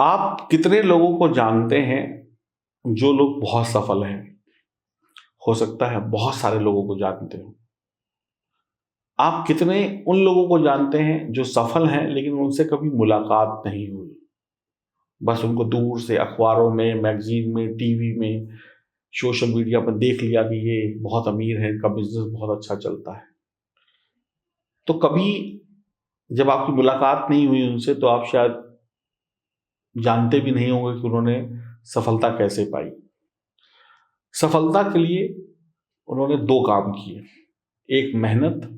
आप कितने लोगों को जानते हैं जो लोग बहुत सफल हैं? हो सकता है बहुत सारे लोगों को जानते हो। आप कितने उन लोगों को जानते हैं जो सफल हैं लेकिन उनसे कभी मुलाकात नहीं हुई, बस उनको दूर से अखबारों में, मैगजीन में, टीवी में, सोशल मीडिया पर देख लिया कि ये बहुत अमीर है, इनका बिजनेस बहुत अच्छा चलता है। तो कभी जब आपकी मुलाकात नहीं हुई उनसे तो आप शायद जानते भी नहीं होंगे कि उन्होंने सफलता कैसे पाई। सफलता के लिए उन्होंने दो काम किए, एक मेहनत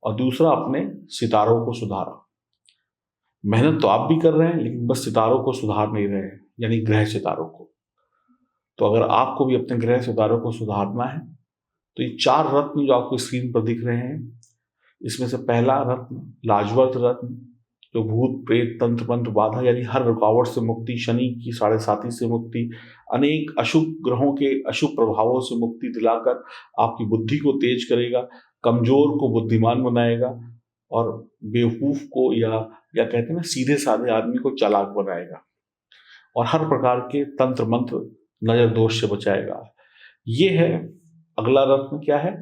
और दूसरा अपने सितारों को सुधारा। मेहनत तो आप भी कर रहे हैं लेकिन बस सितारों को सुधार नहीं रहे हैं, यानी ग्रह सितारों को। तो अगर आपको भी अपने ग्रह सितारों को सुधारना है तो ये चार रत्न जो आपको स्क्रीन पर दिख रहे हैं, इसमें से पहला रत्न लाजवर्त रत्न, जो भूत प्रेत तंत्र मंत्र बाधा यानी हर रुकावट से मुक्ति, शनि की 7.5 से मुक्ति, अनेक अशुभ ग्रहों के अशुभ प्रभावों से मुक्ति दिलाकर आपकी बुद्धि को तेज करेगा, कमजोर को बुद्धिमान बनाएगा और बेवकूफ को या कहते हैं ना सीधे साधे आदमी को चालाक बनाएगा और हर प्रकार के तंत्र मंत्र नजर दोष से बचाएगा। ये है अगला रत्न। क्या है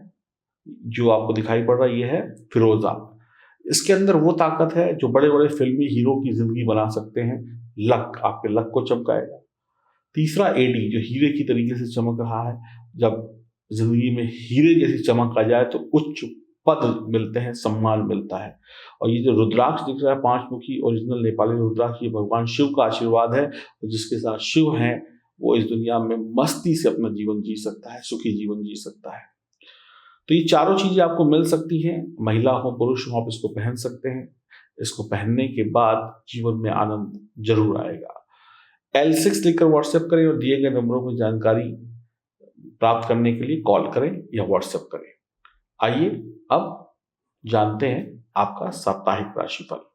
जो आपको दिखाई पड़ रहा है? ये है फिरोजा। इसके अंदर वो ताकत है जो बड़े बड़े फिल्मी हीरो की जिंदगी बना सकते हैं। लक, आपके लक को चमकाएगा। तीसरा एडी, जो हीरे की तरीके से चमक रहा है। जब जिंदगी में हीरे जैसी चमक आ जाए तो उच्च पद मिलते हैं, सम्मान मिलता है। और ये जो रुद्राक्ष दिख रहा है, 5 मुखी ओरिजिनल नेपाली रुद्राक्ष, ये भगवान शिव का आशीर्वाद है। और जिसके साथ शिव है वो इस दुनिया में मस्ती से अपना जीवन जी सकता है, सुखी जीवन जी सकता है। तो ये चारों चीजें आपको मिल सकती हैं। महिला हो पुरुष हो, आप इसको पहन सकते हैं। इसको पहनने के बाद जीवन में आनंद जरूर आएगा। L6 लिखकर व्हाट्सएप करें और दिए गए नंबरों पर जानकारी प्राप्त करने के लिए कॉल करें या व्हाट्सएप करें। आइए अब जानते हैं आपका साप्ताहिक राशिफल।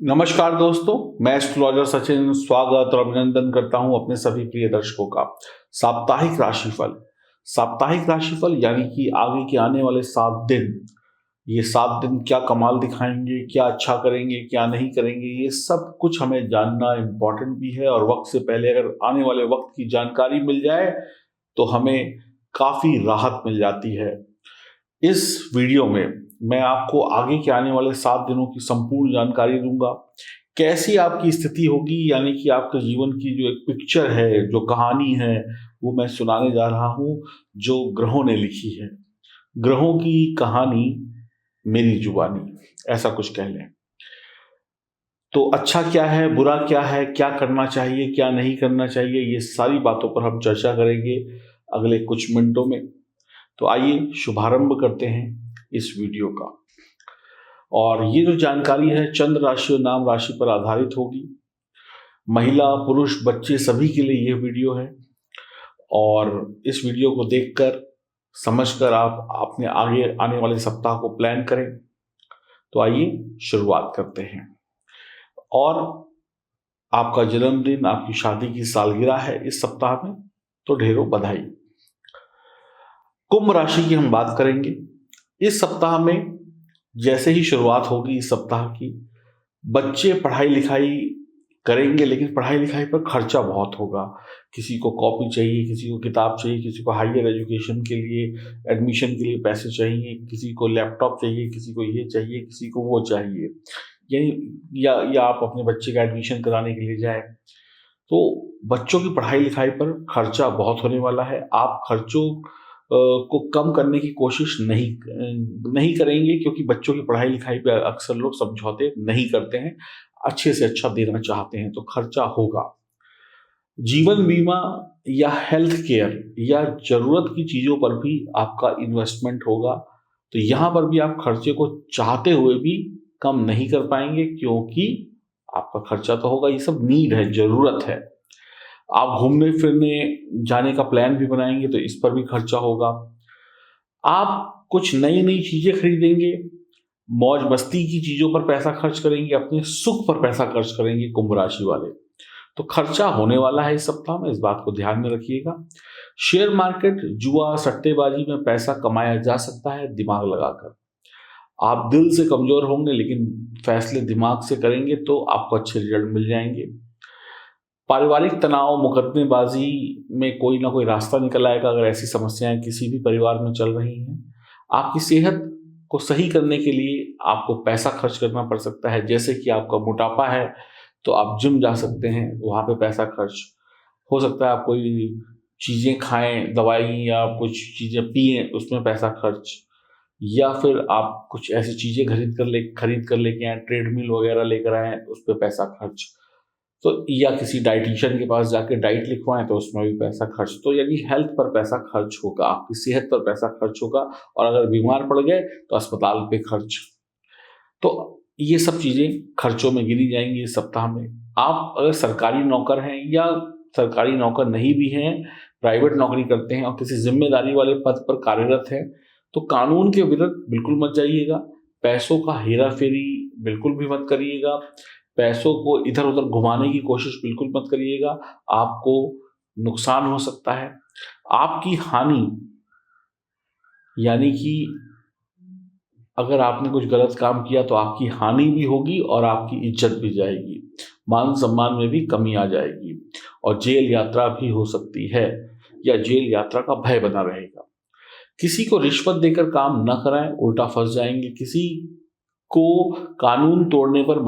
नमस्कार दोस्तों, मैं एस्ट्रोलॉजर सचिन स्वागत और अभिनंदन करता हूं अपने सभी प्रिय दर्शकों का। साप्ताहिक राशिफल, साप्ताहिक राशिफल यानी कि आगे के आने वाले 7 दिन, ये 7 दिन क्या कमाल दिखाएंगे, क्या अच्छा करेंगे, क्या नहीं करेंगे, ये सब कुछ हमें जानना इम्पोर्टेंट भी है। और वक्त से पहले अगर आने वाले वक्त की जानकारी मिल जाए तो हमें काफी राहत मिल जाती है। इस वीडियो में मैं आपको आगे के आने वाले 7 दिनों की संपूर्ण जानकारी दूंगा। कैसी आपकी स्थिति होगी, यानी कि आपके जीवन की जो एक पिक्चर है, जो कहानी है, वो मैं सुनाने जा रहा हूं जो ग्रहों ने लिखी है। ग्रहों की कहानी मेरी जुबानी, ऐसा कुछ कह लें। तो अच्छा क्या है, बुरा क्या है, क्या करना चाहिए, क्या नहीं करना चाहिए, ये सारी बातों पर हम चर्चा करेंगे अगले कुछ मिनटों में। तो आइए शुभारंभ करते हैं इस वीडियो का। और ये जो जानकारी है चंद्र राशि और नाम राशि पर आधारित होगी। महिला पुरुष बच्चे सभी के लिए यह वीडियो है। और इस वीडियो को देखकर समझकर आप अपने आगे आने वाले सप्ताह को प्लान करें। तो आइए शुरुआत करते हैं। और आपका जन्मदिन, आपकी शादी की सालगिरह है इस सप्ताह में, तो ढेरों बधाई। कुंभ राशि की हम बात करेंगे। इस सप्ताह में जैसे ही शुरुआत होगी इस सप्ताह की, बच्चे पढ़ाई लिखाई करेंगे लेकिन पढ़ाई लिखाई पर खर्चा बहुत होगा। किसी को कॉपी चाहिए, किसी को किताब चाहिए, किसी को हायर एजुकेशन के लिए एडमिशन के लिए पैसे चाहिए, किसी को लैपटॉप चाहिए, किसी को ये चाहिए, किसी को वो चाहिए। यानी या आप अपने बच्चे का एडमिशन कराने के लिए जाए तो बच्चों की पढ़ाई लिखाई पर खर्चा बहुत होने वाला है। आप खर्चों को कम करने की कोशिश नहीं करेंगे क्योंकि बच्चों की पढ़ाई लिखाई पे अक्सर लोग समझौते नहीं करते हैं, अच्छे से अच्छा देना चाहते हैं, तो खर्चा होगा। जीवन बीमा या हेल्थ केयर या जरूरत की चीजों पर भी आपका इन्वेस्टमेंट होगा। तो यहां पर भी आप खर्चे को चाहते हुए भी कम नहीं कर पाएंगे क्योंकि आपका खर्चा तो होगा। ये सब नीड है, जरूरत है। आप घूमने फिरने जाने का प्लान भी बनाएंगे तो इस पर भी खर्चा होगा। आप कुछ नई नई चीजें खरीदेंगे, मौज मस्ती की चीजों पर पैसा खर्च करेंगे, अपने सुख पर पैसा खर्च करेंगे कुंभ राशि वाले। तो खर्चा होने वाला है इस सप्ताह में, इस बात को ध्यान में रखिएगा। शेयर मार्केट, जुआ, सट्टेबाजी में पैसा कमाया जा सकता है दिमाग लगाकर। आप दिल से कमजोर होंगे लेकिन फैसले दिमाग से करेंगे तो आपको अच्छे रिजल्ट मिल जाएंगे। पारिवारिक तनाव, मुकदमेबाजी में कोई ना कोई रास्ता निकल आएगा अगर ऐसी समस्याएं किसी भी परिवार में चल रही हैं। आपकी सेहत को सही करने के लिए आपको पैसा खर्च करना पड़ सकता है, जैसे कि आपका मोटापा है तो आप जिम जा सकते हैं, वहाँ पे पैसा खर्च हो सकता है। आप कोई चीज़ें खाएं, दवाई या कुछ चीज़ें पिएं, उसमें पैसा खर्च, या फिर आप कुछ ऐसी चीज़ें खरीद कर लेके आए, ट्रेडमिल वगैरह लेकर आए, उस पर पैसा खर्च। तो या किसी डाइटिशियन के पास जाके डाइट लिखवाएं तो उसमें भी पैसा खर्च। तो यानी हेल्थ पर पैसा खर्च होगा, आपकी सेहत पर पैसा खर्च होगा, और अगर बीमार पड़ गए तो अस्पताल पे खर्च। तो ये सब चीज़ें खर्चों में गिनी जाएंगी इस सप्ताह में। आप अगर सरकारी नौकर हैं या सरकारी नौकर नहीं भी हैं, प्राइवेट नौकरी करते हैं और किसी जिम्मेदारी वाले पद पर कार्यरत हैं, तो कानून के विरुद्ध बिल्कुल मत जाइएगा। पैसों का हेरा फेरी बिल्कुल भी मत करिएगा। पैसों को इधर उधर घुमाने की कोशिश बिल्कुल मत करिएगा, आपको नुकसान हो सकता है। आपकी हानि, यानी कि अगर आपने कुछ गलत काम किया तो आपकी हानि भी होगी और आपकी इज्जत भी जाएगी, मान सम्मान में भी कमी आ जाएगी, और जेल यात्रा भी हो सकती है या जेल यात्रा का भय बना रहेगा। किसी को रिश्वत देकर काम न कराएं, उल्टा फंस जाएंगे। किसी को कानून तोड़ने पर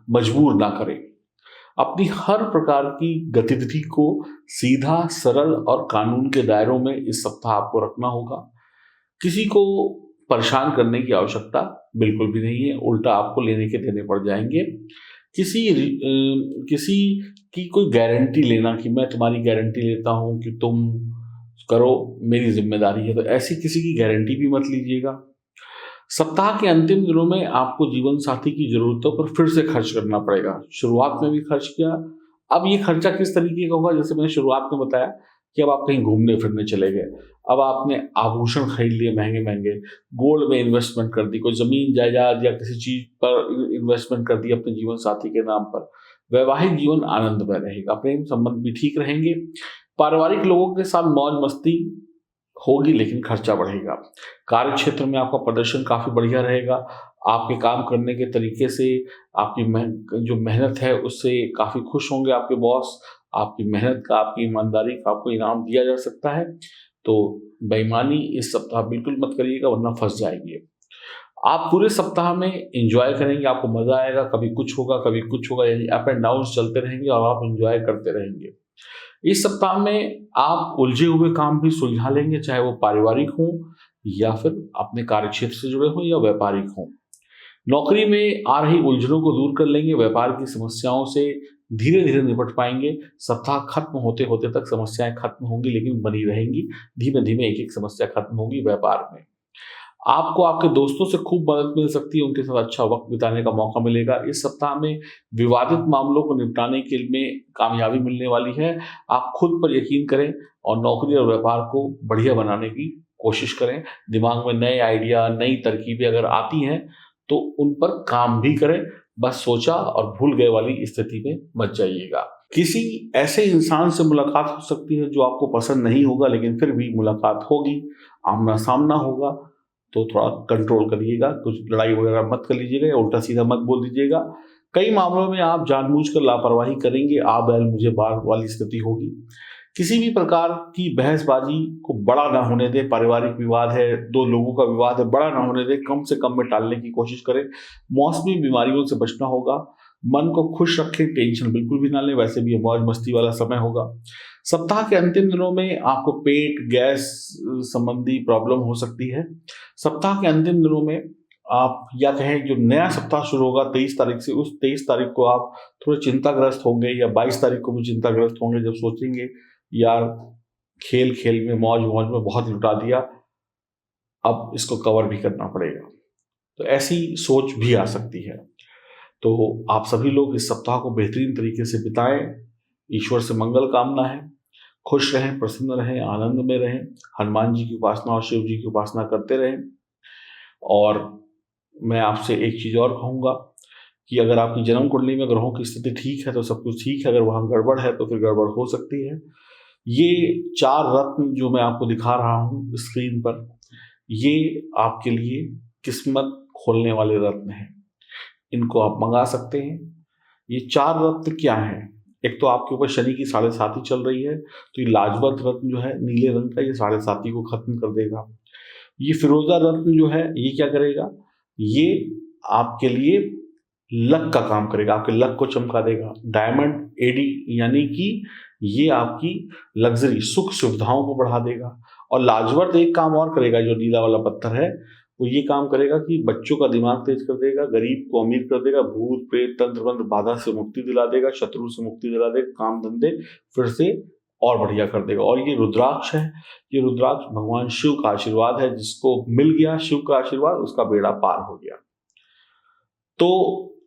मजबूर ना करें। अपनी हर प्रकार की गतिविधि को सीधा, सरल और कानून के दायरों में इस सप्ताह आपको रखना होगा। किसी को परेशान करने की आवश्यकता बिल्कुल भी नहीं है, उल्टा आपको लेने के देने पड़ जाएंगे। किसी की कोई गारंटी लेना कि मैं तुम्हारी गारंटी लेता हूं कि तुम करो, मेरी जिम्मेदारी है, तो ऐसी किसी की गारंटी भी मत लीजिएगा। सप्ताह के अंतिम दिनों में आपको जीवन साथी की जरूरतों पर फिर से खर्च करना पड़ेगा। शुरुआत में भी खर्च किया, अब ये खर्चा किस तरीके का होगा, जैसे मैंने शुरुआत में बताया कि अब आप कहीं घूमने फिरने चले गए, अब आपने आभूषण खरीद लिए महंगे महंगे, गोल्ड में इन्वेस्टमेंट कर दी, कोई जमीन जायदाद या किसी चीज पर इन्वेस्टमेंट कर दी अपने जीवन साथी के नाम पर। वैवाहिक जीवन आनंदमय रहेगा, प्रेम संबंध भी ठीक रहेंगे। पारिवारिक लोगों के साथ मौज मस्ती होगी, लेकिन खर्चा बढ़ेगा। कार्य क्षेत्र में आपका प्रदर्शन काफी बढ़िया रहेगा। आपके काम करने के तरीके से, आपकी जो मेहनत है उससे काफी खुश होंगे आपके बॉस। आपकी मेहनत का, आपकी ईमानदारी का आपको इनाम दिया जा सकता है। तो बेईमानी इस सप्ताह बिल्कुल मत करिएगा, वरना फंस जाएंगे। आप पूरे सप्ताह में एंजॉय करेंगे, आपको मजा आएगा। कभी कुछ होगा, कभी कुछ होगा, यानी अप एंड डाउन चलते रहेंगे और आप एंजॉय करते रहेंगे। इस सप्ताह में आप उलझे हुए काम भी सुलझा लेंगे, चाहे वो पारिवारिक हो या फिर अपने कार्यक्षेत्र से जुड़े हों या व्यापारिक हों। नौकरी में आ रही उलझनों को दूर कर लेंगे, व्यापार की समस्याओं से धीरे धीरे निपट पाएंगे। सप्ताह खत्म होते होते तक समस्याएं खत्म होंगी, लेकिन बनी रहेंगी। धीमे धीमे एक एक समस्या खत्म होगी व्यापार में। आपको आपके दोस्तों से खूब मदद मिल सकती है, उनके साथ अच्छा वक्त बिताने का मौका मिलेगा। इस सप्ताह में विवादित मामलों को निपटाने के में कामयाबी मिलने वाली है। आप खुद पर यकीन करें और नौकरी और व्यापार को बढ़िया बनाने की कोशिश करें। दिमाग में नए आइडिया, नई तरकीबें अगर आती हैं तो उन पर काम भी करें। बस सोचा और भूल गए वाली स्थिति में मत जाइएगा। किसी ऐसे इंसान से मुलाकात हो सकती है जो आपको पसंद नहीं होगा, लेकिन फिर भी मुलाकात होगी, आमना सामना होगा, तो थोड़ा कंट्रोल करिएगा। कुछ लड़ाई वगैरह मत कर लीजिएगा या उल्टा सीधा मत बोल दीजिएगा। कई मामलों में आप जानबूझकर लापरवाही करेंगे, आ बैल मुझे बार वाली स्थिति होगी। किसी भी प्रकार की बहसबाजी को बड़ा ना होने दें। पारिवारिक विवाद है, दो लोगों का विवाद है, बड़ा ना होने दें, कम से कम में टालने की कोशिश करें। मौसमी बीमारियों से बचना होगा। मन को खुश रखें, टेंशन बिल्कुल भी ना लें, वैसे भी ये मौज मस्ती वाला समय होगा। सप्ताह के अंतिम दिनों में आपको पेट, गैस संबंधी प्रॉब्लम हो सकती है। सप्ताह के अंतिम दिनों में आप, या कहें जो नया सप्ताह शुरू होगा 23 तारीख से, उस 23 तारीख को आप थोड़े चिंताग्रस्त होंगे, या 22 तारीख को भी चिंताग्रस्त होंगे, जब सोचेंगे यार खेल खेल में, मौज मौज में बहुत लुटा दिया, अब इसको कवर भी करना पड़ेगा। तो ऐसी सोच भी आ सकती है। तो आप सभी लोग इस सप्ताह को बेहतरीन तरीके से बिताएं। ईश्वर से मंगल कामना है। खुश रहें, प्रसन्न रहें, आनंद में रहें। हनुमान जी की उपासना और शिव जी की उपासना करते रहें। और मैं आपसे एक चीज़ और कहूँगा कि अगर आपकी जन्म कुंडली में ग्रहों की स्थिति ठीक है तो सब कुछ ठीक है, अगर वहाँ गड़बड़ है तो फिर गड़बड़ हो सकती है। ये 4 रत्न जो मैं आपको दिखा रहा हूँ स्क्रीन पर, ये आपके लिए किस्मत खोलने वाले रत्न हैं। इनको आप मंगा सकते हैं। ये 4 रत्न क्या है? एक तो आपके ऊपर शनि की 7.5 चल रही है, तो ये लाजवंत रत्न जो है नीले रंग का, ये 7.5 को खत्म कर देगा। ये फिरोजा रत्न जो है ये क्या करेगा? ये आपके लिए लक का काम करेगा, आपके लक को चमका देगा। डायमंड एडी यानी कि ये आपकी लग्जरी, सुख सुविधाओं को बढ़ा देगा। और लाजवंत एक काम और करेगा, जो नीला वाला पत्थर है वो ये काम करेगा कि बच्चों का दिमाग तेज कर देगा, गरीब को अमीर कर देगा, भूत प्रेत तंत्र मंत्र बाधा से मुक्ति दिला देगा, शत्रु से मुक्ति दिला देगा, काम धंधे फिर से और बढ़िया कर देगा। और ये रुद्राक्ष है, ये रुद्राक्ष भगवान शिव का आशीर्वाद है, जिसको मिल गया शिव का आशीर्वाद उसका बेड़ा पार हो गया। तो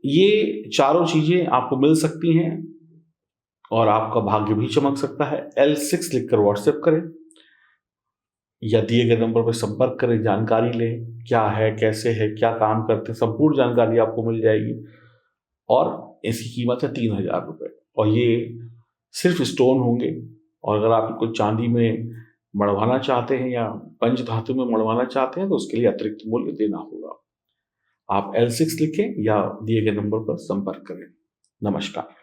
ये चारों चीजें आपको मिल सकती हैं और आपका भाग्य भी चमक सकता है। L6 लिखकर व्हाट्सएप करें या दिए गए नंबर पर संपर्क करें, जानकारी लें क्या है, कैसे है, क्या काम करते हैं, संपूर्ण जानकारी आपको मिल जाएगी। और इसकी कीमत है 3,000 रुपये और ये सिर्फ स्टोन होंगे। और अगर आप इनको चांदी में मढ़वाना चाहते हैं या पंच धातु में मढ़वाना चाहते हैं तो उसके लिए अतिरिक्त मूल्य देना होगा। आप L6 लिखें या दिए गए नंबर पर संपर्क करें। नमस्कार।